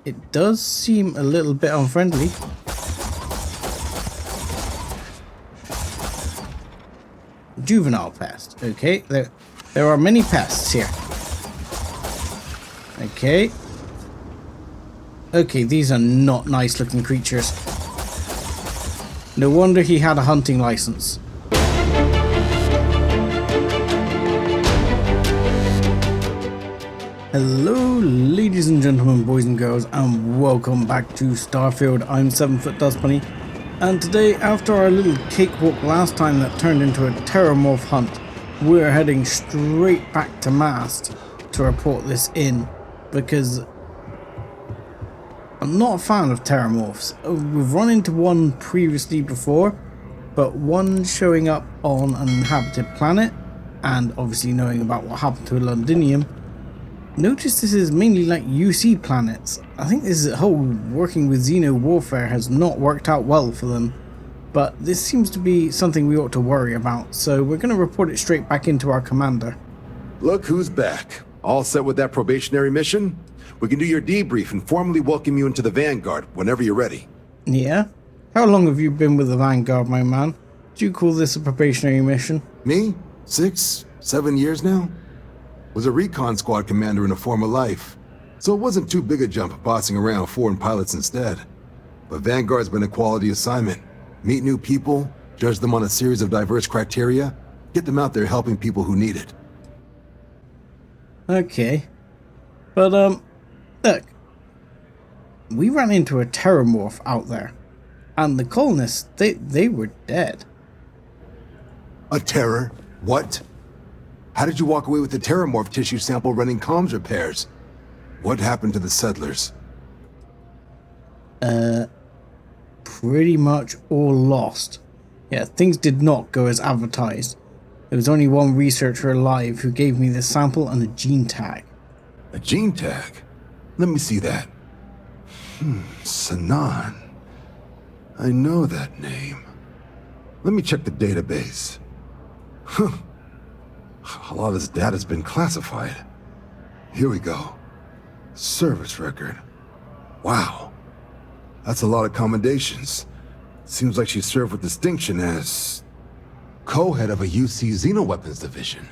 It does seem a little bit unfriendly. Juvenile pest. Okay, there are many pests here. Okay. Okay, these are not nice looking creatures. No wonder he had a hunting license. Hello ladies and gentlemen, boys and girls, and welcome back to Starfield. I'm 7-Foot Dust Bunny, and today, after our little cakewalk last time that turned into a Terramorph hunt, we're heading straight back to Mast to report this in, because I'm not a fan of Terramorphs. We've run into one previously before, but one showing up on an inhabited planet, and obviously knowing about what happened to Londinium. Notice this is mainly like UC planets. I think this whole working with Xeno warfare has not worked out well for them, but this seems to be something we ought to worry about, so we're going to report it straight back into our commander. Look who's back. All set with that probationary mission? We can do your debrief and formally welcome you into the Vanguard whenever you're ready. Yeah? How long have you been with the Vanguard, my man? Do you call this a probationary mission? Me? 6, 7 years now? Was a recon squad commander in a former life, so it wasn't too big a jump bossing around foreign pilots instead. But Vanguard's been a quality assignment. Meet new people, judge them on a series of diverse criteria, get them out there helping people who need it. Okay. But, look. We ran into a Terramorph out there, and the colonists, they were dead. A terror? What? How did you walk away with the Terramorph tissue sample running comms repairs? What happened to the settlers? Pretty much all lost. Yeah, things did not go as advertised. There was only one researcher alive who gave me the sample and a gene tag. A gene tag? Let me see that. Sanan. I know that name. Let me check the database. A lot of this data's been classified. Here we go. Service record. Wow. That's a lot of commendations. Seems like she served with distinction as co-head of a UC Xenoweapons division.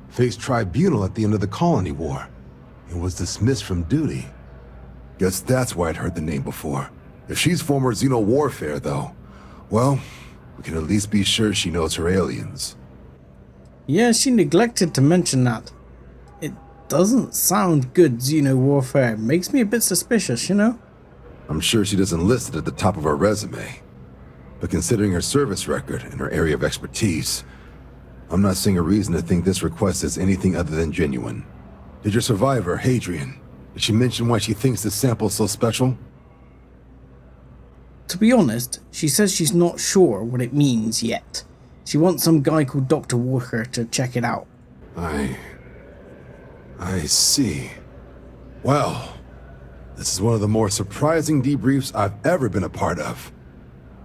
Faced tribunal at the end of the Colony War and was dismissed from duty. Guess that's why I'd heard the name before. If she's former Xeno warfare, though, well, we can at least be sure she knows her aliens. Yeah, she neglected to mention that. It doesn't sound good, Xeno warfare. Makes me a bit suspicious, you know? I'm sure she doesn't list it at the top of her resume. But considering her service record and her area of expertise, I'm not seeing a reason to think this request is anything other than genuine. Did your survivor, Hadrian, did she mention why she thinks this sample's so special? To be honest, she says she's not sure what it means yet. She wants some guy called Dr. Walker to check it out. I see. Well, this is one of the more surprising debriefs I've ever been a part of.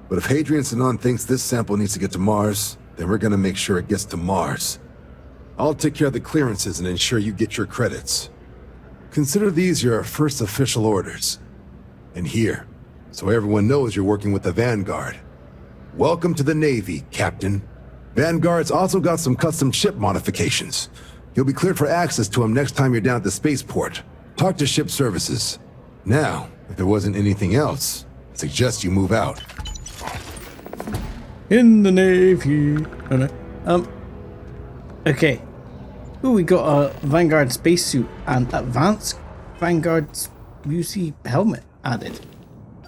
But if Hadrian Sanan thinks this sample needs to get to Mars, then we're gonna make sure it gets to Mars. I'll take care of the clearances and ensure you get your credits. Consider these your first official orders. And here, so everyone knows you're working with the Vanguard. Welcome to the Navy, Captain. Vanguard's also got some custom ship modifications. You'll be cleared for access to them next time you're down at the spaceport. Talk to ship services. Now, if there wasn't anything else, I suggest you move out. In the Navy. Oh no. Okay. Ooh, we got a Vanguard spacesuit and advanced Vanguard UC helmet added.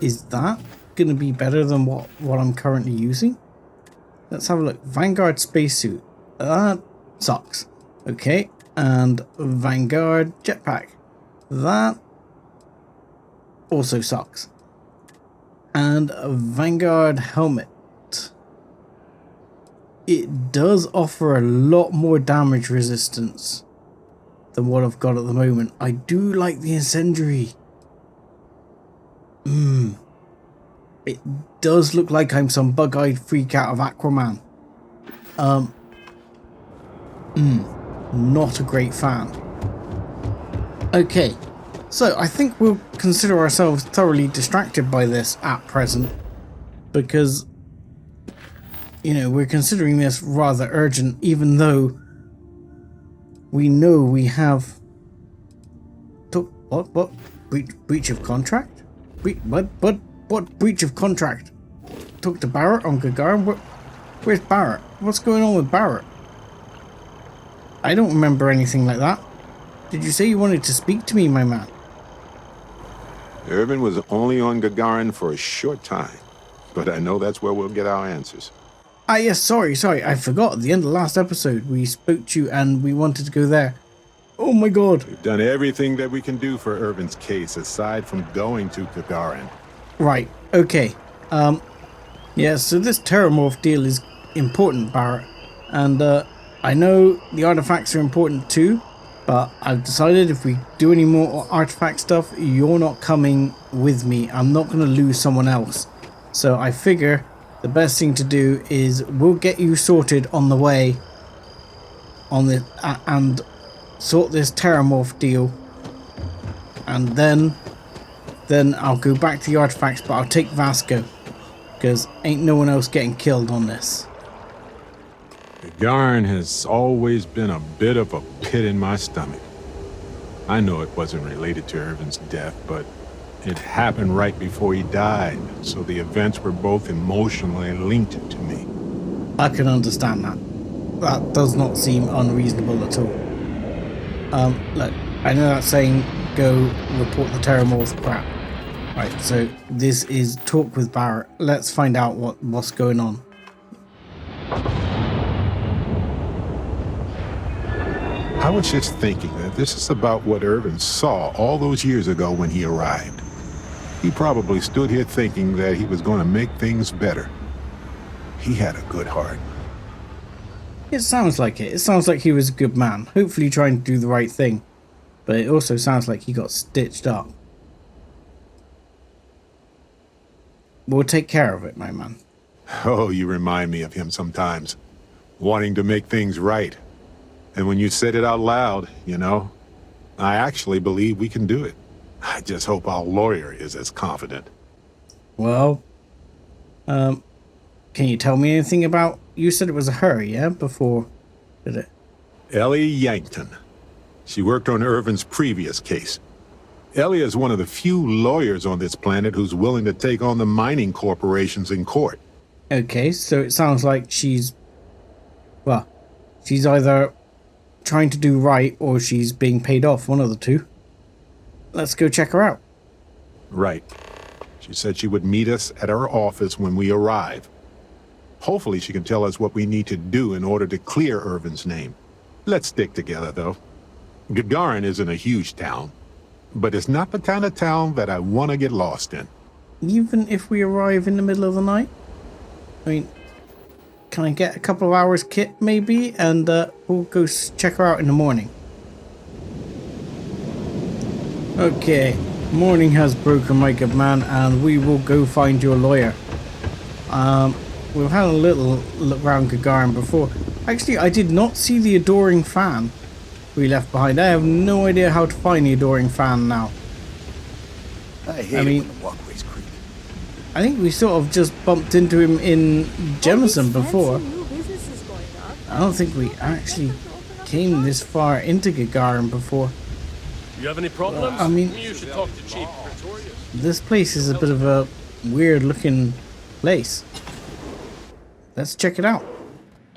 Is that gonna be better than what I'm currently using? Let's have a look. Vanguard spacesuit. That sucks. Okay. And Vanguard jetpack. That also sucks. And a Vanguard helmet. It does offer a lot more damage resistance than what I've got at the moment. I do like the incendiary. It does look like I'm some bug-eyed freak out of Aquaman. Not a great fan. Okay, So I think we'll consider ourselves thoroughly distracted by this at present, because, you know, we're considering this rather urgent, even though we know we have... What? Breach of contract? What breach of contract? Talk to Barrett on Gagarin? Where's Barrett? What's going on with Barrett? I don't remember anything like that. Did you say you wanted to speak to me, my man? Irvin was only on Gagarin for a short time, but I know that's where we'll get our answers. Ah, yes, sorry, I forgot. At the end of the last episode, we spoke to you and we wanted to go there. Oh my god. We've done everything that we can do for Irvin's case, aside from going to Gagarin. Right, okay. Yeah, so this Terramorph deal is important, Barrett. And, I know the artifacts are important too, but I've decided if we do any more artifact stuff, you're not coming with me. I'm not going to lose someone else. So I figure the best thing to do is we'll get you sorted on the way on the and sort this Terramorph deal, and then I'll go back to the artifacts, but I'll take Vasco because ain't no one else getting killed on this. Gagarin has always been a bit of a pit in my stomach. I know it wasn't related to Irvin's death, but it happened right before he died, so the events were both emotionally linked to me. I can understand that. That does not seem unreasonable at all. Look, I know that saying, go report the Terramorph crap. Right, so this is talk with Barrett. Let's find out what's going on. I was just thinking that this is about what Irvin saw all those years ago when he arrived. He probably stood here thinking that he was going to make things better. He had a good heart. It sounds like it. It sounds like he was a good man, hopefully trying to do the right thing. But it also sounds like he got stitched up. We'll take care of it, my man. Oh, you remind me of him sometimes, wanting to make things right. And when you said it out loud, you know, I actually believe we can do it. I just hope our lawyer is as confident. Well, can you tell me anything about... You said it was a her, yeah? Before... Did it? Ellie Yankton. She worked on Irvin's previous case. Ellie is one of the few lawyers on this planet who's willing to take on the mining corporations in court. Okay, so it sounds like she's... Well, she's either trying to do right or she's being paid off, one of the two. Let's go check her out. Right. She said she would meet us at our office when we arrive. Hopefully she can tell us what we need to do in order to clear Irvin's name. Let's stick together, though. Gagarin isn't a huge town, but it's not the kind of town that I want to get lost in. Even if we arrive in the middle of the night? I mean, can I get a couple of hours kit, maybe? And we'll go check her out in the morning. Okay, morning has broken, my good man, and we will go find your lawyer. We've had a little look around Gagarin before. Actually, I did not see the adoring fan we left behind. I have no idea how to find the adoring fan now. I mean, when the walkways creak. I think we sort of just bumped into him in Jemison before. I don't think we actually came this far into Gagarin before. You have any problems? I mean, You should talk to Chief Pretorius. this place is a bit of a weird looking place. Let's check it out.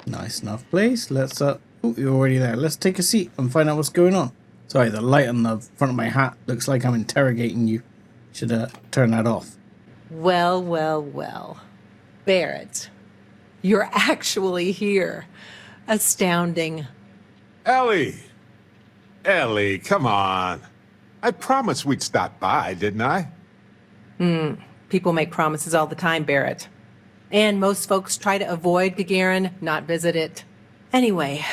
Nice enough place. Let's oh, you're already there. Let's take a seat and find out what's going on. Sorry, the light on the front of my hat looks like I'm interrogating you. Should turn that off. Well, well, well. Barrett, you're actually here. Astounding. Ellie! Ellie, come on. I promised we'd stop by, didn't I? People make promises all the time, Barrett. And most folks try to avoid Gagarin, not visit it. Anyway,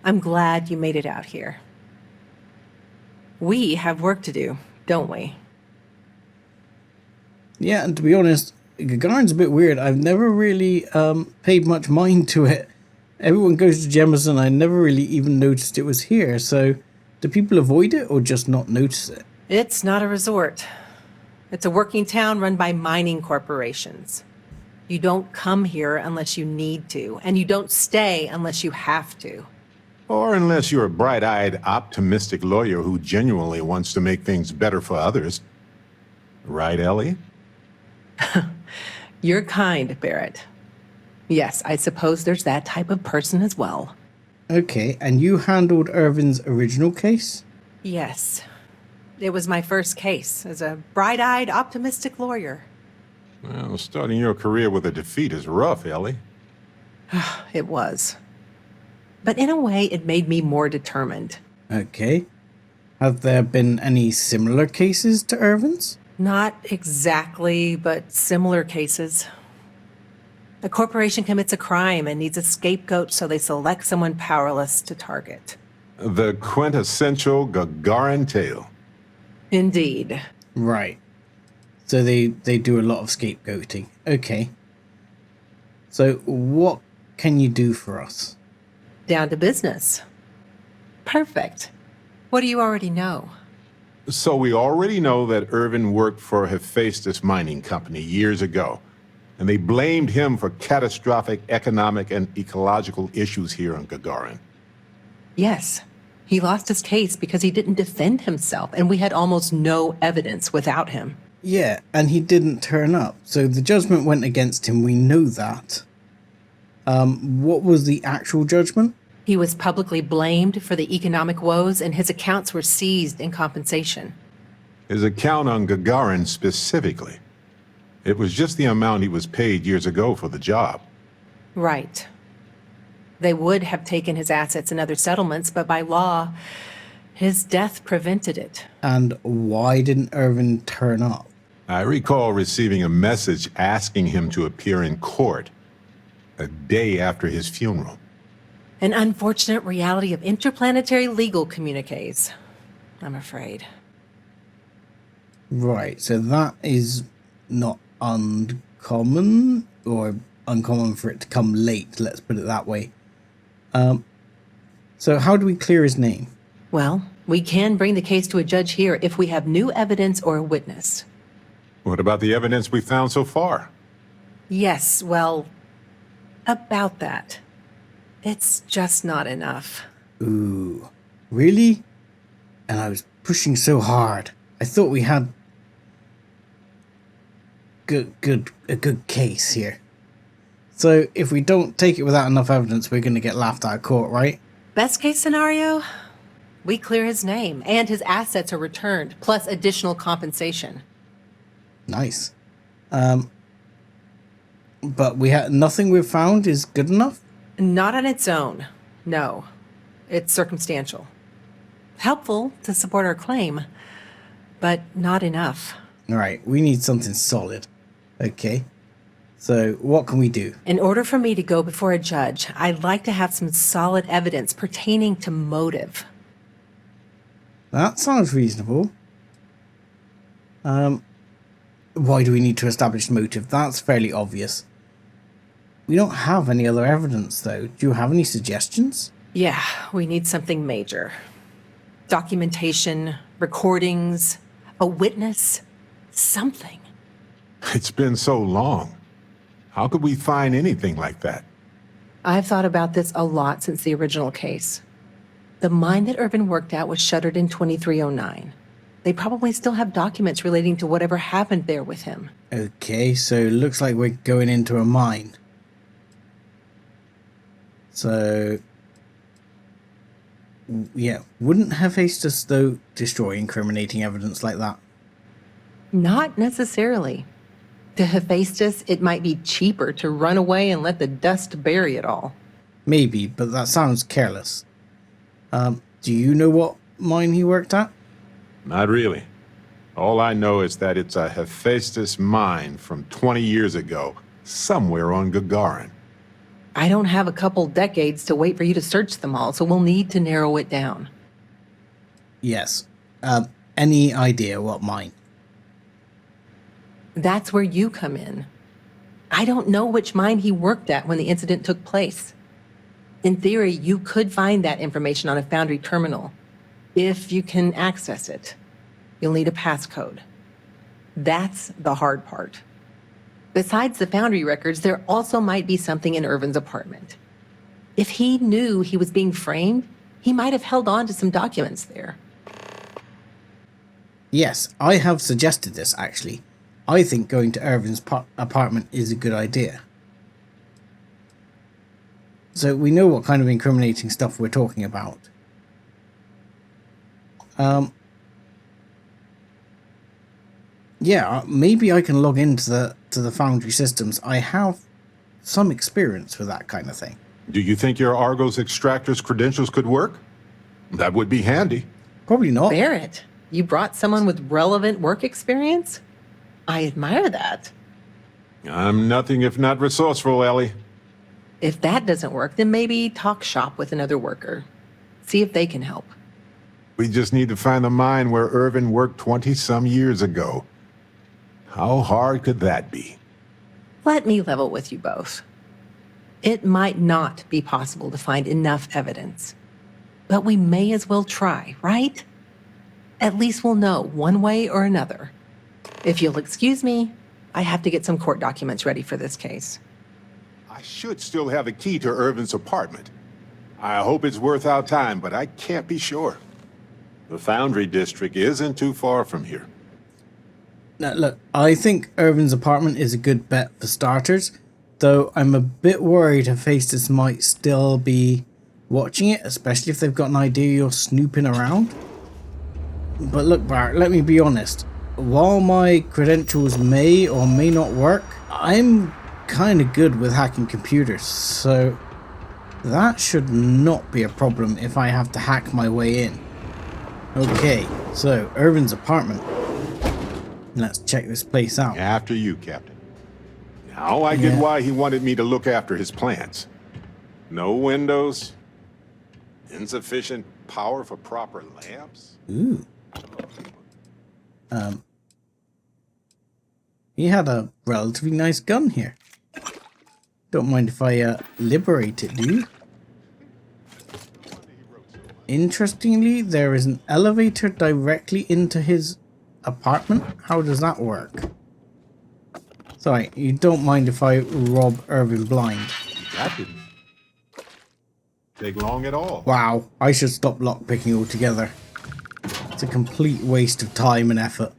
I'm glad you made it out here. We have work to do, don't we? Yeah, and to be honest, Gagarin's a bit weird. I've never really paid much mind to it. Everyone goes to Jemison. I never really even noticed it was here. So, do people avoid it or just not notice it? It's not a resort. It's a working town run by mining corporations. You don't come here unless you need to, and you don't stay unless you have to. Or unless you're a bright-eyed, optimistic lawyer who genuinely wants to make things better for others. Right, Ellie? You're kind, Barrett. Yes, I suppose there's that type of person as well. Okay, and you handled Irvin's original case? Yes. It was my first case as a bright-eyed, optimistic lawyer. Well, starting your career with a defeat is rough, Ellie. It was. But in a way, it made me more determined. Okay. Have there been any similar cases to Irvin's? Not exactly, but similar cases. A corporation commits a crime and needs a scapegoat, so they select someone powerless to target. The quintessential Gagarin tale. Indeed. Right. So they do a lot of scapegoating. Okay. So what can you do for us? Down to business. Perfect. What do you already know? So we already know that Irvin worked for Hephaestus Mining Company years ago, and they blamed him for catastrophic economic and ecological issues here on Gagarin. Yes. He lost his case because he didn't defend himself, and we had almost no evidence without him. Yeah, and he didn't turn up. So the judgment went against him. We know that. What was the actual judgment? He was publicly blamed for the economic woes, and his accounts were seized in compensation. His account on Gagarin specifically. It was just the amount he was paid years ago for the job. Right. They would have taken his assets and other settlements, but by law, his death prevented it. And why didn't Irvin turn up? I recall receiving a message asking him to appear in court a day after his funeral. An unfortunate reality of interplanetary legal communiques, I'm afraid. Right, so that is not uncommon, or uncommon for it to come late, let's put it that way. So how do we clear his name? Well, we can bring the case to a judge here if we have new evidence or a witness. What about the evidence we found so far? Yes, well, about that. It's just not enough. Ooh, really? And I was pushing so hard. I thought we had a good case here. So if we don't take it without enough evidence, we're going to get laughed out of court, right? Best case scenario, we clear his name and his assets are returned, plus additional compensation. Nice. But nothing we've found is good enough? Not on its own, no. It's circumstantial. Helpful to support our claim, but not enough. All right, we need something solid. Okay. So what can we do? In order for me to go before a judge, I'd like to have some solid evidence pertaining to motive. That sounds reasonable. Why do we need to establish motive? That's fairly obvious. We don't have any other evidence, though. Do you have any suggestions? Yeah, we need something major. Documentation, recordings, a witness, something. It's been so long. How could we find anything like that? I've thought about this a lot since the original case. The mine that Irvin worked at was shuttered in 2309. They probably still have documents relating to whatever happened there with him. Okay, so looks like we're going into a mine. So, yeah, wouldn't Hephaestus, though, destroy incriminating evidence like that? Not necessarily. To Hephaestus, it might be cheaper to run away and let the dust bury it all. Maybe, but that sounds careless. Do you know what mine he worked at? Not really. All I know is that it's a Hephaestus mine from 20 years ago, somewhere on Gagarin. I don't have a couple decades to wait for you to search them all, so we'll need to narrow it down. Yes. Any idea what mine? That's where you come in. I don't know which mine he worked at when the incident took place. In theory, you could find that information on a Foundry terminal, if you can access it. you'll need a passcode. That's the hard part. Besides the Foundry records, there also might be something in Irvin's apartment. If he knew he was being framed, he might have held on to some documents there. Yes, I have suggested this, actually. I think going to Irvin's apartment is a good idea. So we know what kind of incriminating stuff we're talking about. Yeah, maybe I can log into the Foundry systems. I have some experience with that kind of thing. Do you think your Argos extractor's credentials could work? That would be handy. Probably not. Barrett, you brought someone with relevant work experience? I admire that. I'm nothing if not resourceful, Ellie. If that doesn't work, then maybe talk shop with another worker. See if they can help. We just need to find the mine where Irvin worked 20-some years ago. How hard could that be? Let me level with you both. It might not be possible to find enough evidence, but we may as well try, right? At least we'll know one way or another. If you'll excuse me, I have to get some court documents ready for this case. I should still have a key to Irvin's apartment. I hope it's worth our time, but I can't be sure. The Foundry District isn't too far from here. Now, look, I think Irvin's apartment is a good bet for starters, though I'm a bit worried Hephaestus might still be watching it, especially if they've got an idea you're snooping around. But look, Bart, let me be honest. While my credentials may or may not work, I'm kind of good with hacking computers, so that should not be a problem if I have to hack my way in. Okay, so Irvin's apartment. Let's check this place out. After you, Captain. Now I get why he wanted me to look after his plants. No windows, insufficient power for proper lamps. Ooh. He had a relatively nice gun here. Don't mind if I liberate it, do you? Interestingly, there is an elevator directly into his apartment. How does that work? Sorry, you don't mind if I rob Irvin blind? That didn't take long at all. Wow, I should stop lockpicking altogether. It's a complete waste of time and effort.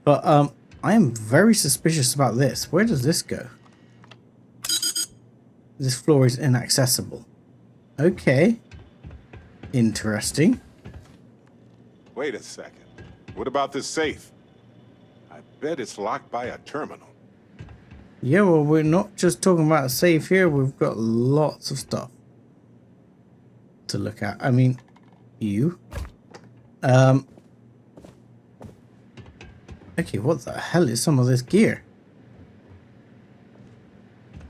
But I am very suspicious about this. Where does this go? This floor is inaccessible. Okay. Interesting. Wait a second. What about this safe? I bet it's locked by a terminal. Yeah, well, we're not just talking about a safe here. We've got lots of stuff to look at. I mean, you. Okay, what the hell is some of this gear?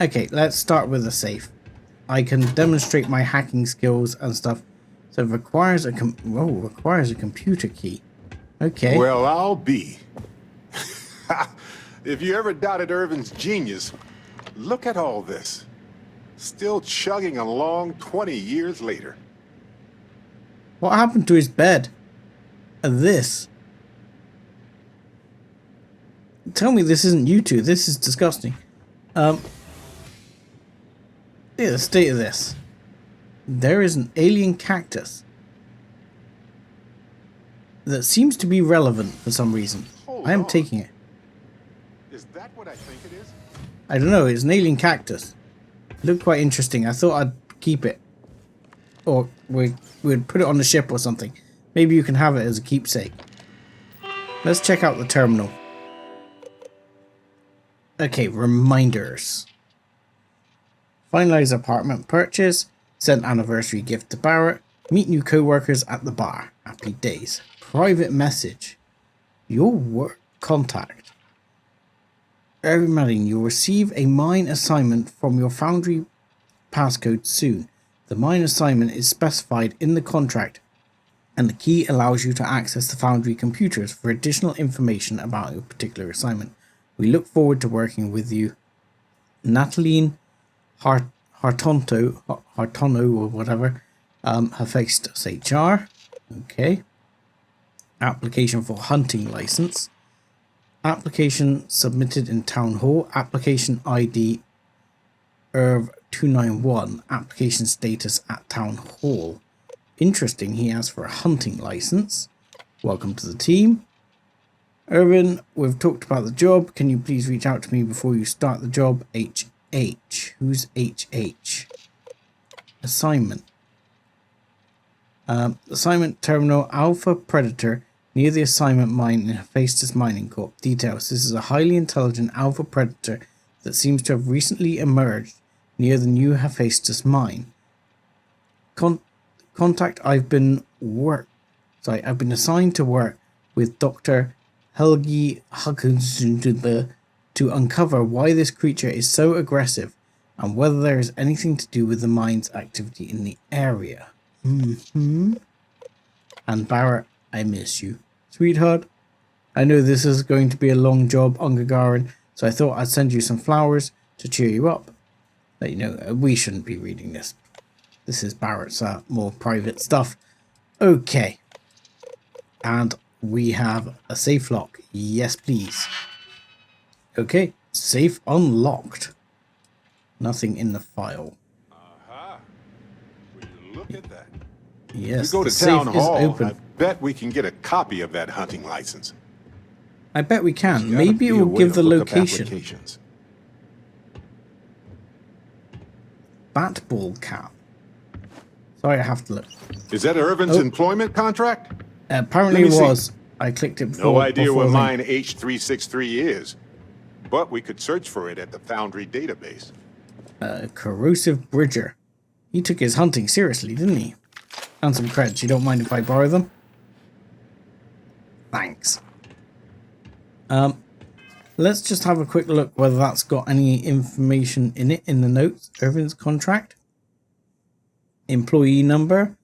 Okay, let's start with the safe. I can demonstrate my hacking skills and stuff. So it requires a requires a computer key. Okay. Well, I'll be. If you ever doubted Irvin's genius, look at all this. Still chugging along 20 years later. What happened to his bed? And this? Tell me this isn't you two. This is disgusting. Yeah, the state of this. There is an alien cactus that seems to be relevant for some reason. I am taking it. Is that what I think it is? I don't know. It's an alien cactus. It looked quite interesting. I thought I'd keep it. Or we'd put it on the ship or something. Maybe you can have it as a keepsake. Let's check out the terminal. Okay, reminders. Finalize apartment purchase. Send anniversary gift to Barrett. Meet new co-workers at the bar. Happy days. Private message. Your work contact. Irvin Madding, you'll receive a mine assignment from your Foundry passcode soon. The mine assignment is specified in the contract, and the key allows you to access the Foundry computers for additional information about your particular assignment. We look forward to working with you. Natalie Hartono or whatever, Hephaestus HR. Okay. Application for hunting license. Application submitted in Town Hall. Application ID ERV291. Application status at Town Hall. Interesting, he asked for a hunting license. Welcome to the team. Irvin, we've talked about the job. Can you please reach out to me before you start the job? HH. Who's HH? Assignment. Assignment terminal Alpha Predator near the assignment mine in Hephaestus Mining Corp. Details. This is a highly intelligent Alpha Predator that seems to have recently emerged near the new Hephaestus mine. Contact. I've been assigned to work with Dr. Helgi Huckensund to uncover why this creature is so aggressive and whether there is anything to do with the mine's activity in the area. And Barrett, I miss you. Sweetheart, I know this is going to be a long job on Gagarin, so I thought I'd send you some flowers to cheer you up. But you know, we shouldn't be reading this. This is Barrett's more private stuff. Okay. And we have a safe lock. Yes, please. Okay, safe unlocked. Nothing in the file. Aha. Will you look at that? Yes, We go the to safe Town is Hall. open. I bet we can get a copy of that hunting license. I bet we can. There's gotta Maybe it be a will way give to the look up location. applications. Bat ball cap. Sorry, I have to look. Is that Irvin's employment contract? Apparently Let it me see. was. I clicked it before. No idea before what the- mine H363 is, but we could search for it at the Foundry database. Corrosive Bridger. He took his hunting seriously, didn't he? And some creds. You don't mind if I borrow them? Thanks. Let's just have a quick look whether that's got any information in it in the notes. Irvin's contract. Employee number.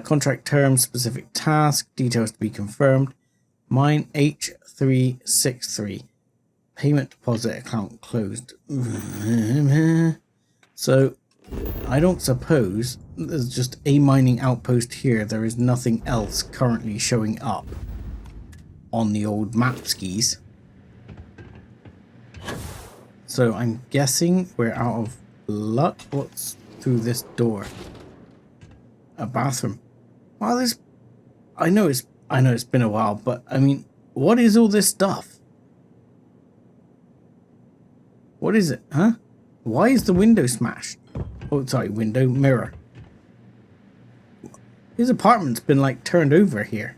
Contract terms, specific task, details to be confirmed. Mine H363. Payment deposit account closed. So, I don't suppose there's just a mining outpost here. There is nothing else currently showing up on the old map skis. So I'm guessing we're out of luck. What's through this door? A bathroom. Wow, this. I know it's been a while, but I mean, what is all this stuff? What is it, huh? Why is the window smashed? Oh, sorry, window mirror. His apartment's been like turned over here.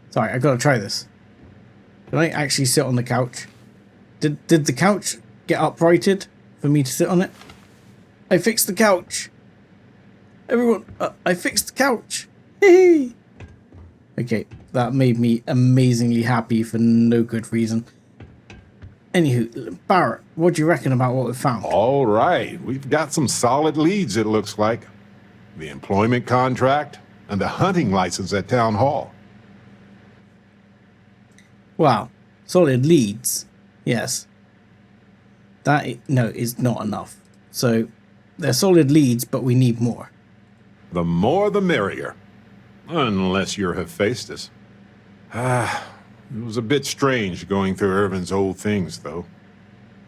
Sorry, I gotta try this. Can I actually sit on the couch? Did the couch get uprighted for me to sit on it? I fixed the couch. Everyone, I fixed the couch. Hey. Okay, that made me amazingly happy for no good reason. Anywho, Barrett, what do you reckon about what we found? All right, we've got some solid leads, it looks like. The employment contract and the hunting license at Town Hall. Wow, solid leads. Yes. No, is not enough. So, they're solid leads, but we need more. The more the merrier. Unless you're Hephaestus. It was a bit strange going through Irvin's old things, though.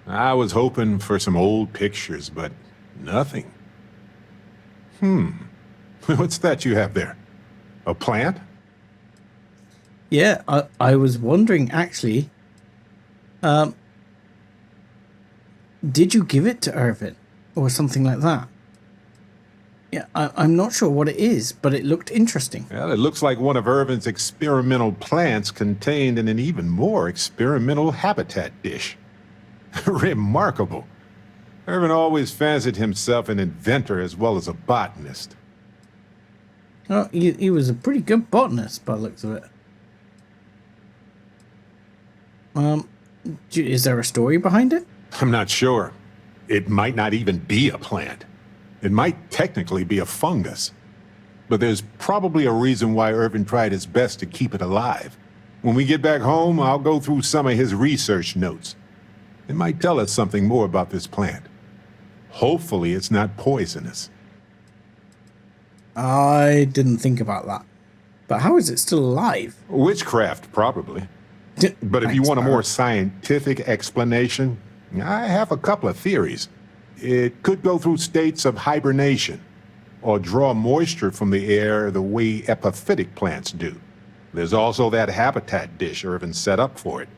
I was hoping for some old pictures, but nothing. What's that you have there? A plant? Yeah, I was wondering, actually. Did you give it to Irvin? Or something like that? Yeah, I'm not sure what it is, but it looked interesting. Well, it looks like one of Irvin's experimental plants contained in an even more experimental habitat dish. Remarkable. Irvin always fancied himself an inventor as well as a botanist. Oh, he was a pretty good botanist by the looks of it. Is there a story behind it? I'm not sure. It might not even be a plant. It might technically be a fungus. But there's probably a reason why Irvin tried his best to keep it alive. When we get back home, I'll go through some of his research notes. It might tell us something more about this plant. Hopefully it's not poisonous. I didn't think about that. But how is it still alive? Witchcraft, probably. But if you Thanks, want a more Barrett. scientific explanation, I have a couple of theories. It could go through states of hibernation, or draw moisture from the air the way epiphytic plants do. There's also that habitat dish Irvin set up for it,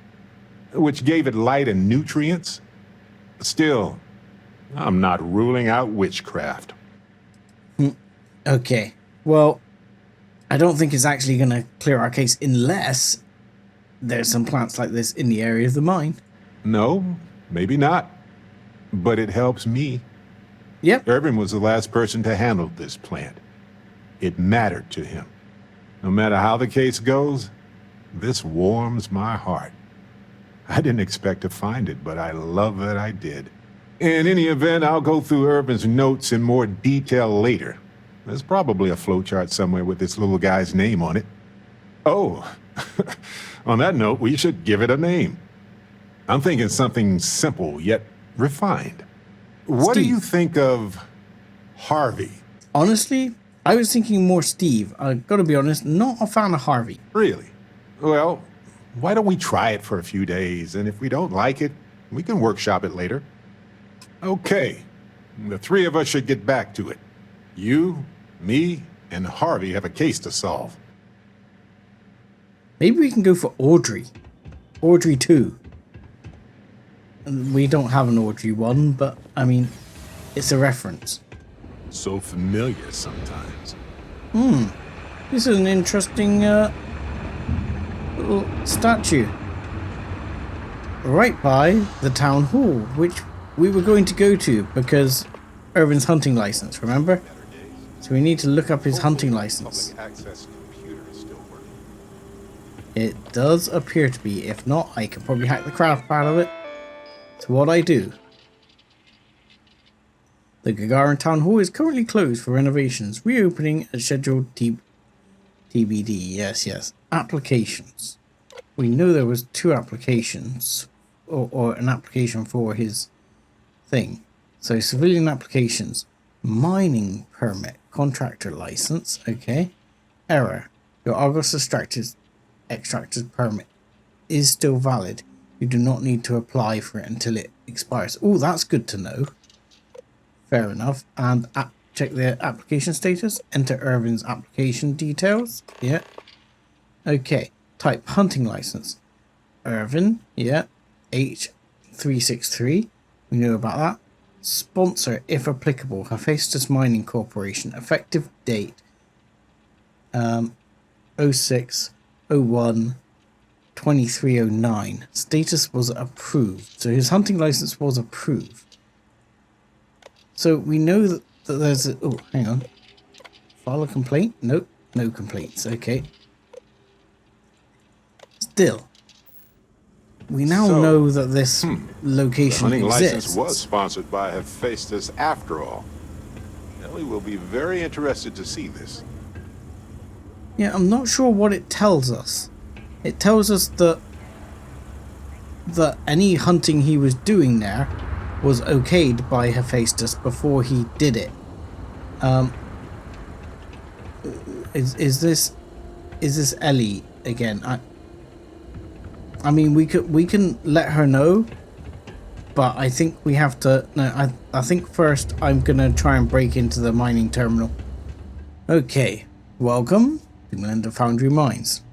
which gave it light and nutrients. Still, I'm not ruling out witchcraft. Okay, well, I don't think it's actually going to clear our case unless there's some plants like this in the area of the mine. No, maybe not. But it helps me. Yep. Irvin was the last person to handle this plant. It mattered to him. No matter how the case goes, this warms my heart. I didn't expect to find it, but I love that I did. In any event, I'll go through Irvin's notes in more detail later. There's probably a flowchart somewhere with this little guy's name on it. Oh, on that note, we should give it a name. I'm thinking something simple yet refined. What do Steve. you think of Harvey? Honestly, I was thinking more Steve. I gotta be honest, not a fan of Harvey. Really? Well, why don't we try it for a few days, and if we don't like it, we can workshop it later. Okay, the three of us should get back to it. You, me, and Harvey have a case to solve. Maybe we can go for Audrey. Audrey 2. We don't have an Audrey 1, but, I mean, it's a reference. So familiar sometimes. This is an interesting little statue. Right by the town hall, which we were going to go to because Irvin's hunting license, remember? So we need to look up his hunting license. Public access computer is still working. It does appear to be. If not, I could probably hack the crap out of it. So what I do. The Gagarin Town Hall is currently closed for renovations, reopening at scheduled TBD. Yes. Applications. We know there was 2 applications, or an application for his thing. So civilian applications, mining permit, contractor license. Okay. Error. Your Argos extractor's permit is still valid. You do not need to apply for it until it expires. Oh, that's good to know. Fair enough. And check the application status. Enter Irvin's application details. Yeah. Okay. Type hunting license. Irvin. Yeah. H363. We know about that. Sponsor, if applicable, Hephaestus Mining Corporation. Effective date 06/01/2309. Status was approved. So his hunting license was approved. So we know that there's a... Oh, hang on. File a complaint? Nope. No complaints. Okay. Still. We now know that this location Hunting exists. license was sponsored by Hephaestus after all. Ellie will be very interested to see this. Yeah, I'm not sure what it tells us. It tells us that any hunting he was doing there was okayed by Hephaestus before he did it. Is this Ellie again? I mean, we can let her know, but I think we have to. No, I think first I'm gonna try and break into the mining terminal. Okay, welcome to Melinda Foundry Mines.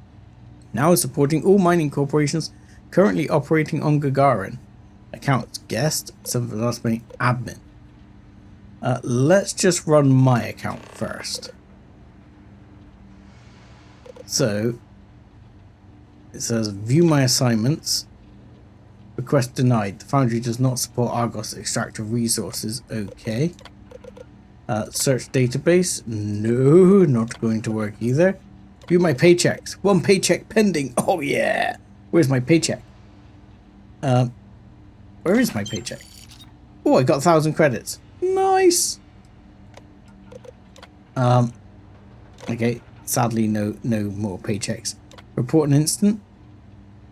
Now supporting all mining corporations currently operating on Gagarin. Accounts, guest, 7th last name, admin. Let's just run my account first. So it says view my assignments. Request denied. The foundry does not support Argos extractor resources. Okay. Search database. No, not going to work either. View my paychecks. 1 paycheck pending. Oh yeah. Where's my paycheck? Where is my paycheck? Oh, I got 1,000 credits. Nice. Okay. Sadly, no more paychecks. Report an incident.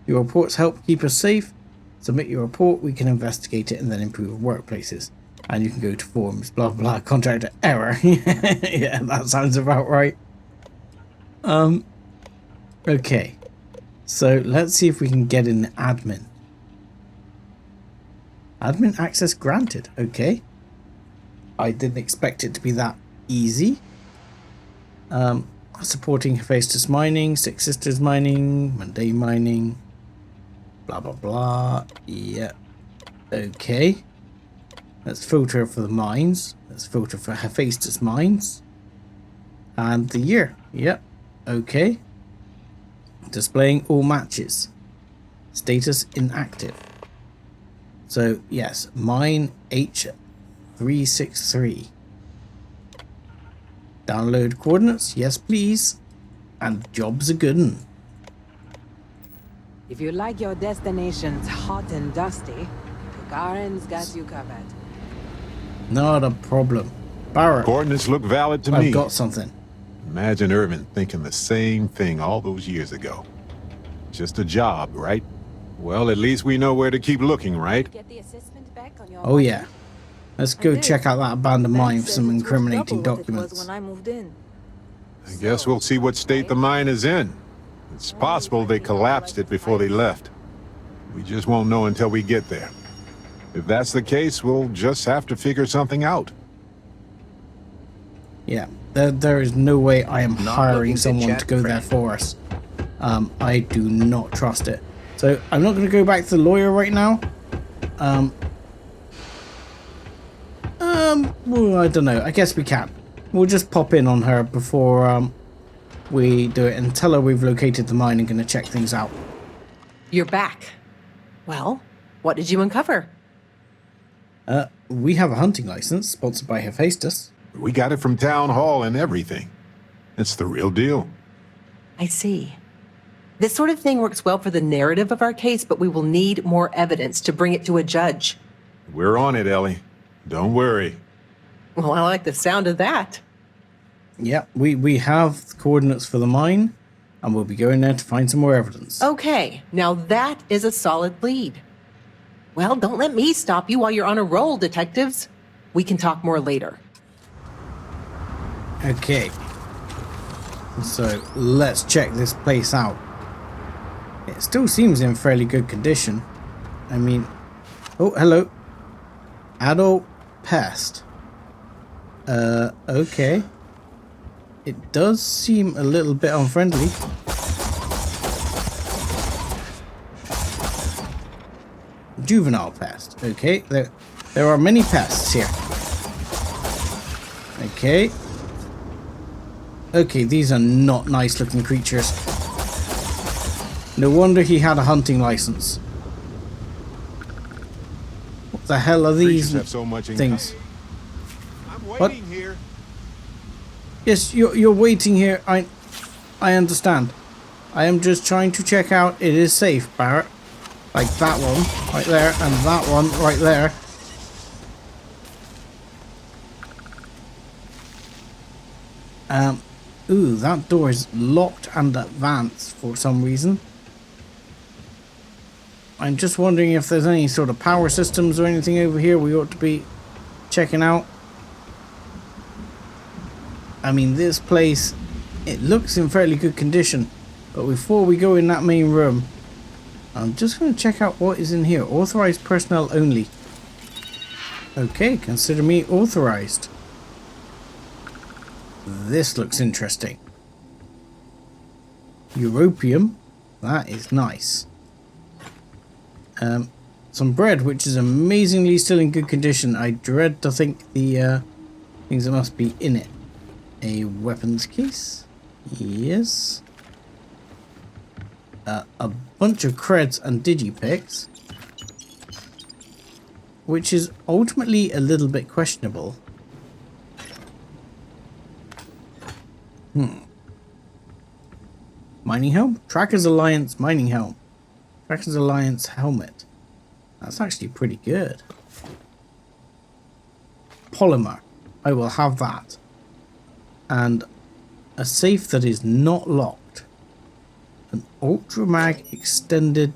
Your reports help keep us safe. Submit your report. We can investigate it and then improve workplaces. And you can go to forums. Blah blah. Contractor error. Yeah, that sounds about right. Okay. So let's see if we can get in the admin. Admin access granted. Okay. I didn't expect it to be that easy. Supporting Hephaestus mining, Six Sisters mining, mundane mining, blah blah blah. Yeah. Okay. Let's filter for the mines. Let's filter for Hephaestus mines. And the year. Yep. Okay. Displaying all matches. Status inactive. So yes, mine H363. Download coordinates, yes please. And job's a good one. If you like your destinations hot and dusty, Gagarin's got you covered. Not a problem. Barrett, Coordinates look valid to me. I've got something. Imagine Irvin thinking the same thing all those years ago. Just a job, right? Well, at least we know where to keep looking, right? Get the assessment back on your Oh yeah. Let's go check out that abandoned mine for some incriminating documents. When I moved in. I guess we'll see what state the mine is in. It's possible they collapsed it before they left. We just won't know until we get there. If that's the case, we'll just have to figure something out. Yeah, there is no way I am hiring looking to someone chat, to go there friend. for us. I do not trust it. So I'm not going to go back to the lawyer right now. Well, I don't know. I guess we can. We'll just pop in on her before we do it and tell her we've located the mine and going to check things out. You're back. Well, what did you uncover? We have a hunting license sponsored by Hephaestus. We got it from town hall and everything. It's the real deal. I see. This sort of thing works well for the narrative of our case, but we will need more evidence to bring it to a judge. We're on it, Ellie. Don't worry. Well, I like the sound of that. Yeah, we have the coordinates for the mine, and we'll be going there to find some more evidence. Okay, now that is a solid lead. Well, don't let me stop you while you're on a roll, detectives. We can talk more later. Okay. So let's check this place out. It still seems in fairly good condition. I mean, oh, hello. Adult pest. Okay. It does seem a little bit unfriendly. Juvenile pest. Okay, there are many pests here. Okay. Okay, these are not nice looking creatures. No wonder he had a hunting license. What the hell are these Creatures have so much in things? I'm What? waiting here. Yes, you're waiting here. I understand. I am just trying to check out it is safe, Barrett. Like that one right there and that one right there. Ooh, that door is locked and advanced for some reason. I'm just wondering if there's any sort of power systems or anything over here we ought to be checking out. I mean, this place, it looks in fairly good condition. But before we go in that main room, I'm just going to check out what is in here. Authorized personnel only. Okay, consider me authorized. This looks interesting. Europium. That is nice. Some bread, which is amazingly still in good condition. I dread to think the things that must be in it. A weapons case. Yes. A bunch of creds and digipicks. Which is ultimately a little bit questionable. Mining helm? Trackers Alliance mining helm. Trackers Alliance helmet. That's actually pretty good. Polymer. I will have that. And a safe that is not locked. An Ultramag extended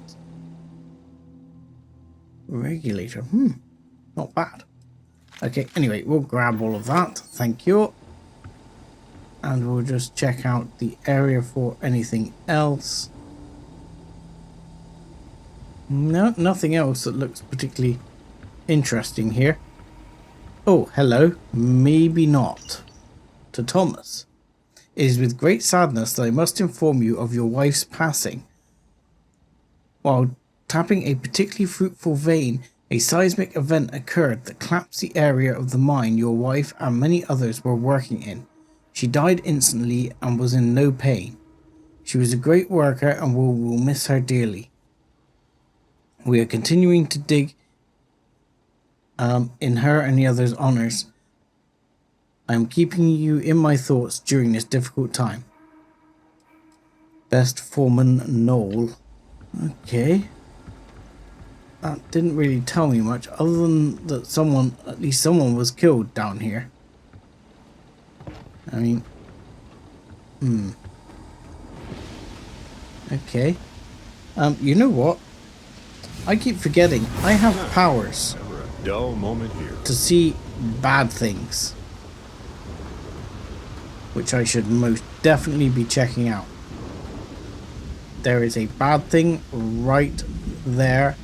regulator. Not bad. Okay, anyway, we'll grab all of that. Thank you. And we'll just check out the area for anything else. No, nothing else that looks particularly interesting here. Oh, hello. Maybe not. To Thomas. It is with great sadness that I must inform you of your wife's passing. While tapping a particularly fruitful vein, a seismic event occurred that collapsed the area of the mine your wife and many others were working in. She died instantly and was in no pain. She was a great worker and we will miss her dearly. We are continuing to dig in her and the others' honours. I am keeping you in my thoughts during this difficult time. Best Foreman Noel. Okay. That didn't really tell me much other than that at least someone was killed down here. I mean, okay. You know what? I keep forgetting I have powers Never a dull moment here. to see bad things, which I should most definitely be checking out. There is a bad thing right there,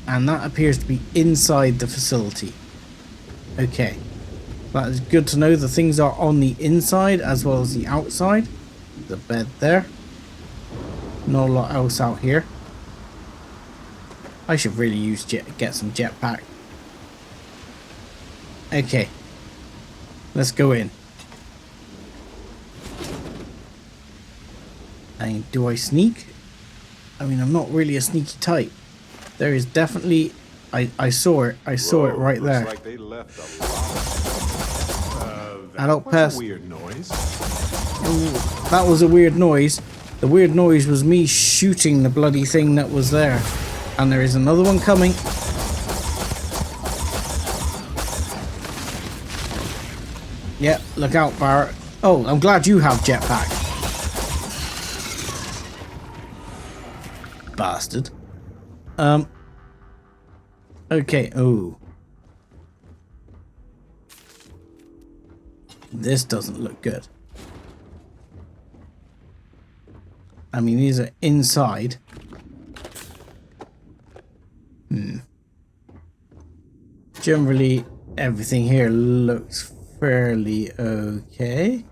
and that appears to be inside the facility. Okay, that is good to know. The things are on the inside as well as the outside. The bed there. Not a lot else out here. I should really get some jetpack. Okay, let's go in. And do I sneak? I mean, I'm not really a sneaky type. There is definitely... I saw it. I saw it right there. Like they left Adult pest. Weird noise. Ooh, that was a weird noise. The weird noise was me shooting the bloody thing that was there. And there is another one coming. Yeah, look out, Barrett. Oh, I'm glad you have jetpack. Bastard. Okay, oh. This doesn't look good. I mean, these are inside. Generally, everything here looks fairly okay.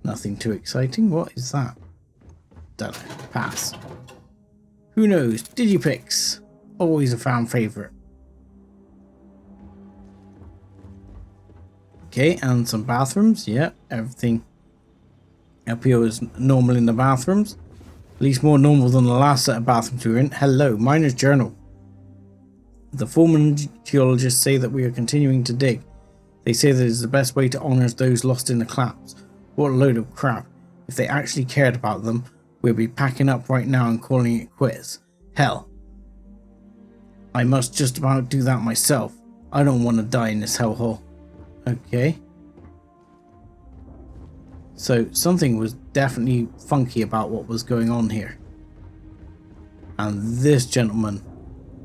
Nothing too exciting. What is that? Don't know. Pass. Who knows? Digipix. Always a fan favourite. Okay, and some bathrooms. Yeah, everything up here is normal in the bathrooms. At least more normal than the last set of bathrooms we were in. Hello, Miner's Journal. The foreman geologists say that we are continuing to dig. They say that it is the best way to honour those lost in the collapse. What a load of crap. If they actually cared about them, we'll be packing up right now and calling it quits. Hell. I must just about do that myself. I don't want to die in this hellhole. Okay. So something was definitely funky about what was going on here. And this gentleman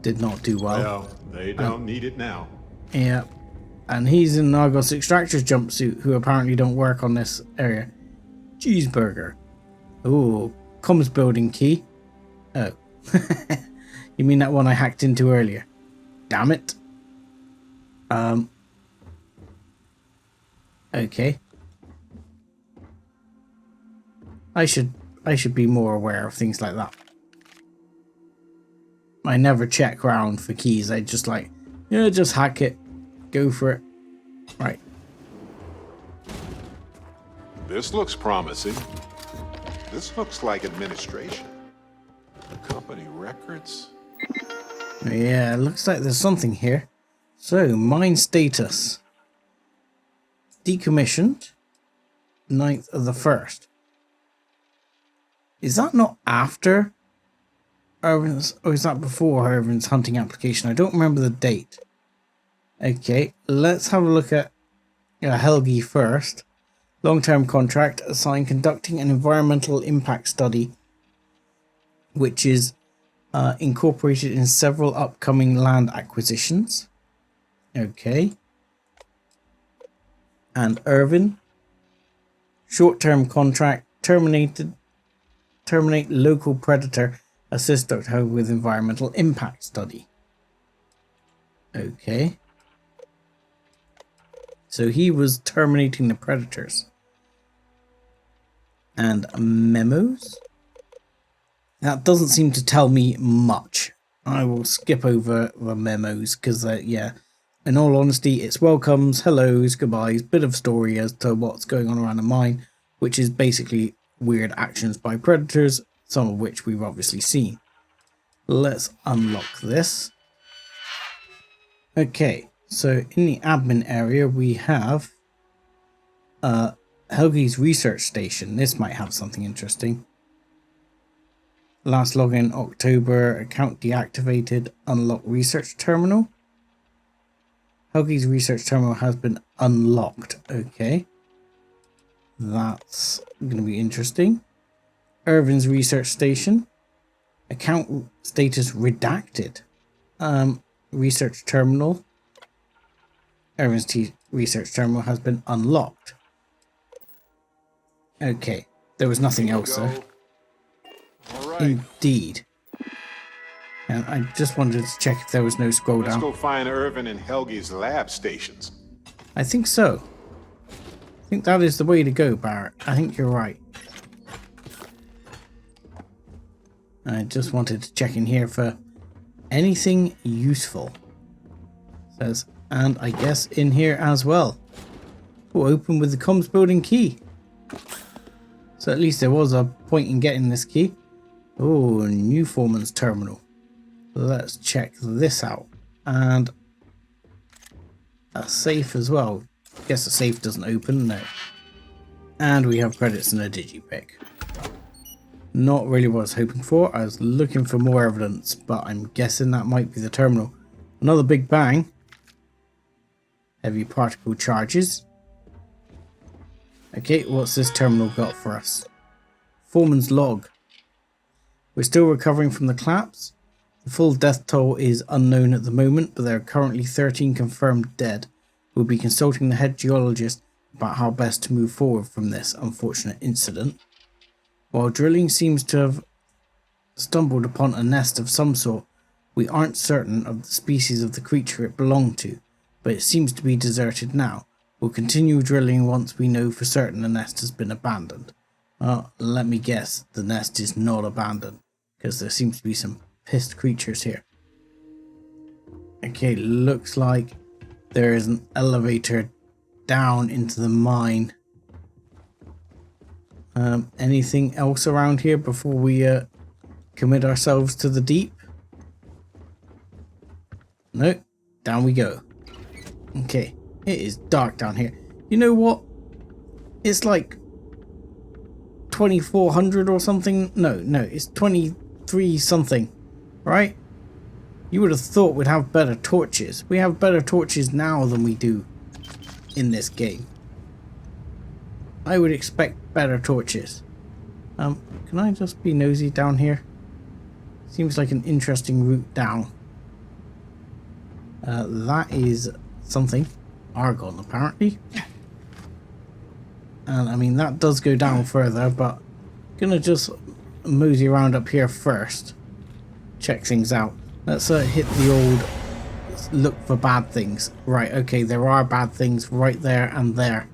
did not do well. Well, they don't need it now. Yeah. And he's in Argos Extractor's jumpsuit, who apparently don't work on this area. Cheeseburger. Ooh, comms building key. Oh. You mean that one I hacked into earlier? Damn it. Okay. I should be more aware of things like that. I never check around for keys. I just like, yeah, just hack it. Go for it. Right. This looks promising. This looks like administration. Company records. Yeah, looks like there's something here. So, mine status. Decommissioned. 9th of the 1st. Is that not after Irvin's, or is that before Irvin's hunting application? I don't remember the date. Okay, let's have a look at Helgi first. Long-term contract assigned conducting an environmental impact study, which is incorporated in several upcoming land acquisitions. Okay. And Irvin, Short-term contract terminated. Terminate local predator. Assist Dr. Ho with environmental impact study. Okay. So he was terminating the predators. And memos? That doesn't seem to tell me much. I will skip over the memos because, yeah, in all honesty, it's welcomes, hellos, goodbyes, bit of story as to what's going on around the mine, which is basically weird actions by predators, some of which we've obviously seen. Let's unlock this. Okay, so in the admin area we have Helgi's research station. This might have something interesting. Last login October, account deactivated, unlock research terminal. Helgi's research terminal has been unlocked. Okay. That's going to be interesting. Irvin's research station. Account status redacted. Research terminal. Irvin's research terminal has been unlocked. Okay. There was nothing else there. All right. Indeed. And I just wanted to check if there was no scroll Let's down. go find Irvin and Helgi's lab stations. I think so. I think that is the way to go, Barrett. I think you're right. I just wanted to check in here for anything useful. Says, and I guess in here as well. We'll open with the comms building key. So at least there was a point in getting this key. Oh, new foreman's terminal. Let's check this out. And a safe as well. Guess the safe doesn't open, no. And we have credits and a digipick. Not really what I was hoping for. I was looking for more evidence, but I'm guessing that might be the terminal. Another big bang. Heavy particle charges. Okay, what's this terminal got for us? Foreman's log. We're still recovering from the collapse. The full death toll is unknown at the moment, but there are currently 13 confirmed dead. We'll be consulting the head geologist about how best to move forward from this unfortunate incident. While drilling seems to have stumbled upon a nest of some sort, we aren't certain of the species of the creature it belonged to, but it seems to be deserted now. We'll continue drilling once we know for certain the nest has been abandoned. Let me guess, the nest is not abandoned, because there seems to be some pissed creatures here. Okay, looks like there is an elevator down into the mine. Anything else around here before we commit ourselves to the deep? No, down we go. Okay, it is dark down here. You know what? It's like 2400 or something. No, it's 23 something, right? You would have thought we'd have better torches. We have better torches now than we do in this game. I would expect better torches. Can I just be nosy down here? Seems like an interesting route down. That is something. Argon, apparently. And I mean, that does go down further, but gonna just mosey around up here first. Check things out. Let's hit the old look for bad things. Right, okay, there are bad things right there and there.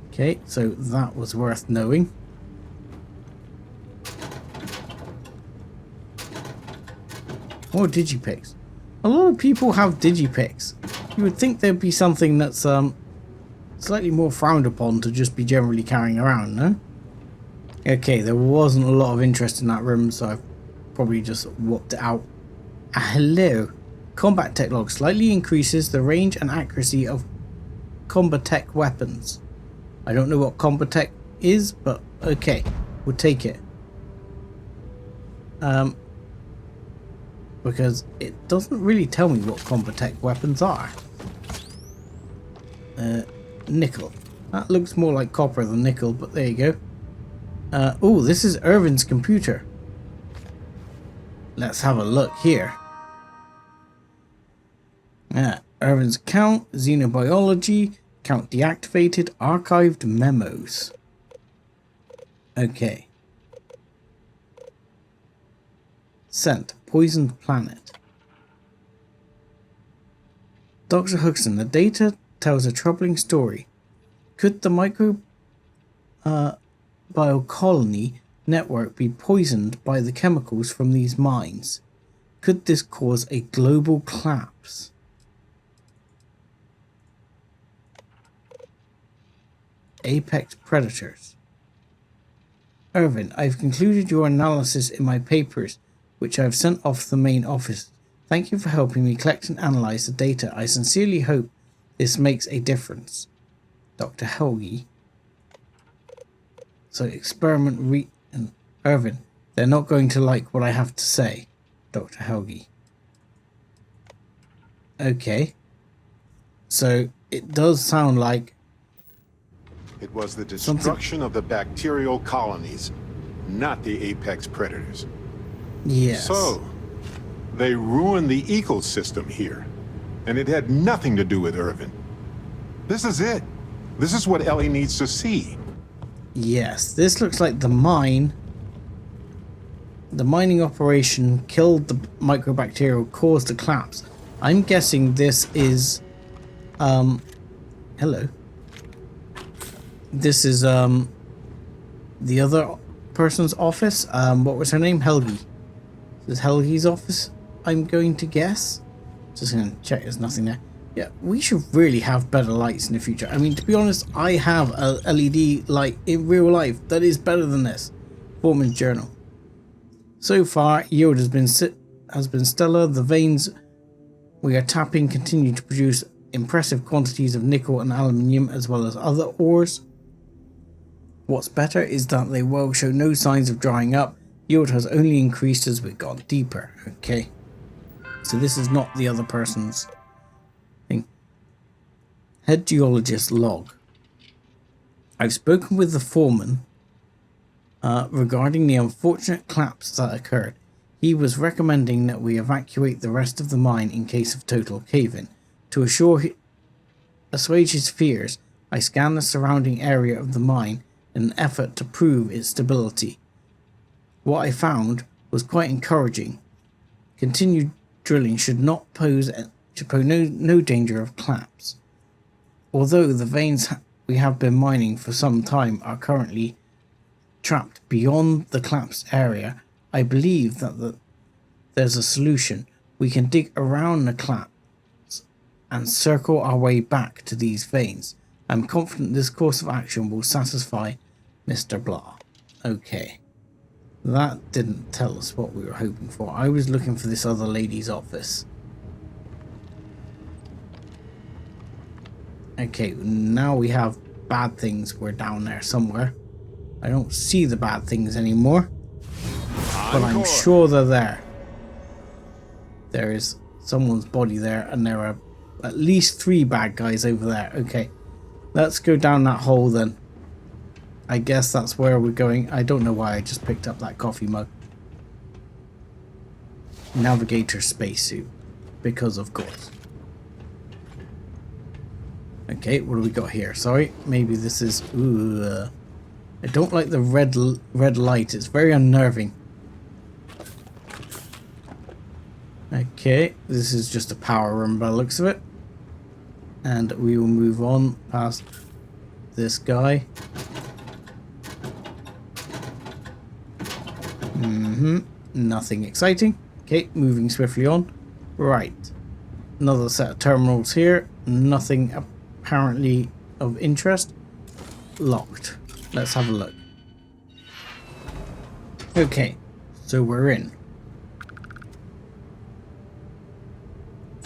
Okay, so that was worth knowing. More digipicks. A lot of people have digipicks. You would think there'd be something that's slightly more frowned upon to just be generally carrying around, no? Okay, there wasn't a lot of interest in that room, so I've probably just whopped it out. Hello. Combat tech log slightly increases the range and accuracy of combat tech weapons. I don't know what combat tech is, but okay, we'll take it. Because it doesn't really tell me what combat tech weapons are. Nickel. That looks more like copper than nickel, but there you go. Oh, this is Irvin's computer. Let's have a look here. Irvin's account, xenobiology, account deactivated, archived memos. Okay. Scent. Poisoned planet. Dr. Huxton, the data tells a troubling story. Could the microbial network be poisoned by the chemicals from these mines? Could this cause a global collapse? Apex predators. Irvin, I've concluded your analysis in my papers, which I've sent off to the main office. Thank you for helping me collect and analyze the data. I sincerely hope this makes a difference. Dr. Helgi. So experiment and Irvin, they're not going to like what I have to say. Dr. Helgi. Okay. So it does sound like It was the destruction of the bacterial colonies, not the apex predators. yes. So, they ruined the ecosystem here, and it had nothing to do with Irvin. This is it. This is what Ellie needs to see. Yes, this looks like the mine. The mining operation killed the microbacterial, caused the collapse. I'm guessing this is hello. This is the other person's office. What was her name? Helgi. This is Helgi's office, I'm going to guess. Just gonna check there's nothing there. Yeah, we should really have better lights in the future. I mean, to be honest, I have a LED light in real life that is better than this. Foreman's journal. So far, yield has been stellar. The veins we are tapping continue to produce impressive quantities of nickel and aluminium, as well as other ores. What's better is that they will show no signs of drying up. Yield has only increased as we've gone deeper. Okay, so this is not the other person's thing. Head geologist log. I've spoken with the foreman regarding the unfortunate collapse that occurred. He was recommending that we evacuate the rest of the mine in case of total cave-in. To assuage his fears, I scanned the surrounding area of the mine in an effort to prove its stability. What I found was quite encouraging. Continued drilling should pose no danger of collapse. Although the veins we have been mining for some time are currently trapped beyond the collapsed area, I believe that there's a solution. We can dig around the collapse and circle our way back to these veins. I'm confident this course of action will satisfy Mr. Blah. Okay. That didn't tell us what we were hoping for. I was looking for this other lady's office. Okay, now we have bad things. We're down there somewhere. I don't see the bad things anymore, but I'm sure they're there. There is someone's body there, and there are at least 3 bad guys over there. Okay, let's go down that hole then. I guess that's where we're going. I don't know why I just picked up that coffee mug. Navigator spacesuit, because of course. Okay, what do we got here? Sorry, maybe this is... Ooh, I don't like the red light. It's very unnerving. Okay, this is just a power room by the looks of it. And we will move on past this guy. Nothing exciting. Okay, moving swiftly on. Right. Another set of terminals here. Nothing apparently of interest. Locked. Let's have a look. Okay, so we're in.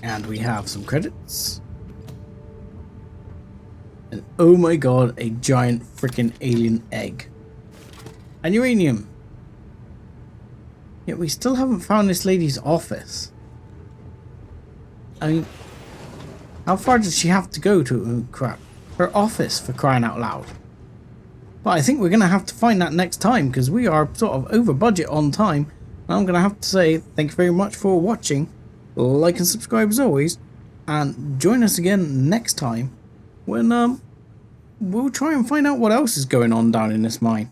And we have some credits. And oh my god, a giant freaking alien egg. And uranium. Yet we still haven't found this lady's office. I mean, how far does she have to go to, oh crap, her office, for crying out loud? But I think we're going to have to find that next time, because we are sort of over budget on time. And I'm going to have to say thank you very much for watching. Like and subscribe as always. And join us again next time when we'll try and find out what else is going on down in this mine.